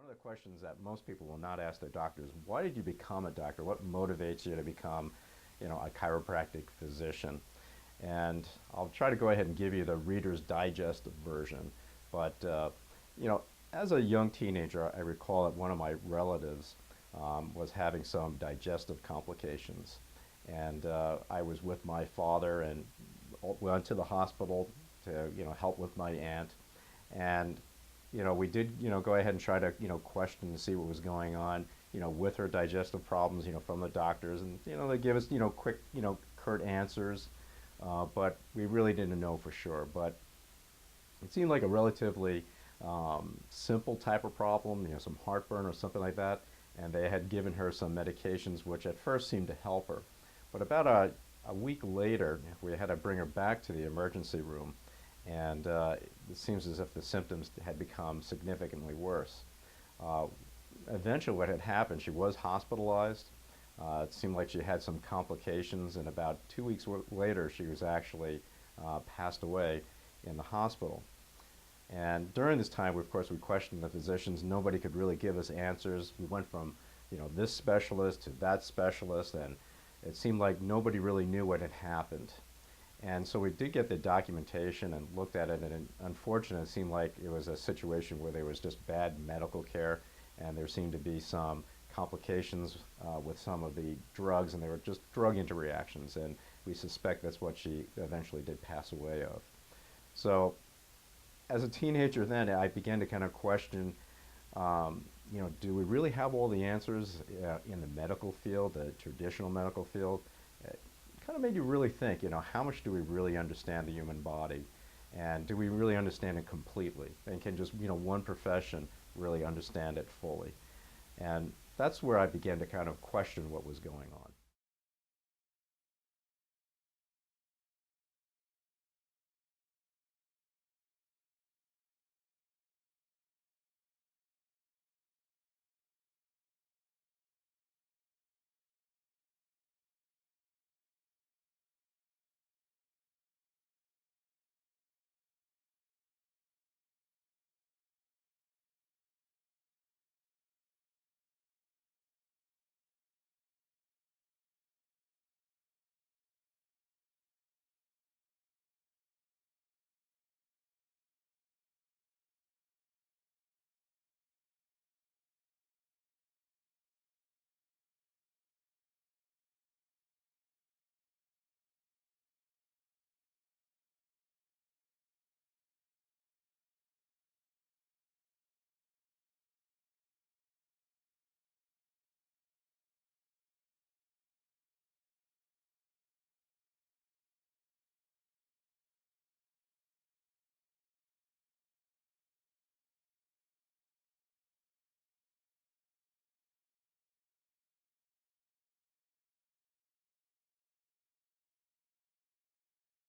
of the questions that most people will not ask their doctors, why did you become a doctor? What motivates you to become, a chiropractic physician? And I'll try to go ahead and give you the Reader's Digest version. But, as a young teenager, I recall that one of my relatives was having some digestive complications. And I was with my father and went to the hospital to, help with my aunt. And we did, go ahead and try to, question and see what was going on, with her digestive problems, from the doctors. And, they give us, quick, curt answers. But we really didn't know for sure. But it seemed like a relatively simple type of problem, some heartburn or something like that. And they had given her some medications, which at first seemed to help her. But about a week later, we had to bring her back to the emergency room. And it seems as if the symptoms had become significantly worse. Eventually what had happened, she was hospitalized. It seemed like she had some complications, and about 2 weeks later she was actually passed away in the hospital. And during this time, of course, we questioned the physicians. Nobody could really give us answers. We went from, this specialist to that specialist, and it seemed like nobody really knew what had happened. And so we did get the documentation and looked at it, and unfortunately, it seemed like it was a situation where there was just bad medical care, and there seemed to be some complications with some of the drugs, and they were just drug interreactions, and we suspect that's what she eventually did pass away of. So as a teenager then, I began to kind of question, do we really have all the answers in the medical field, the traditional medical field? It kind of made you really think, how much do we really understand the human body? And do we really understand it completely? And can just, one profession really understand it fully? And that's where I began to kind of question what was going on.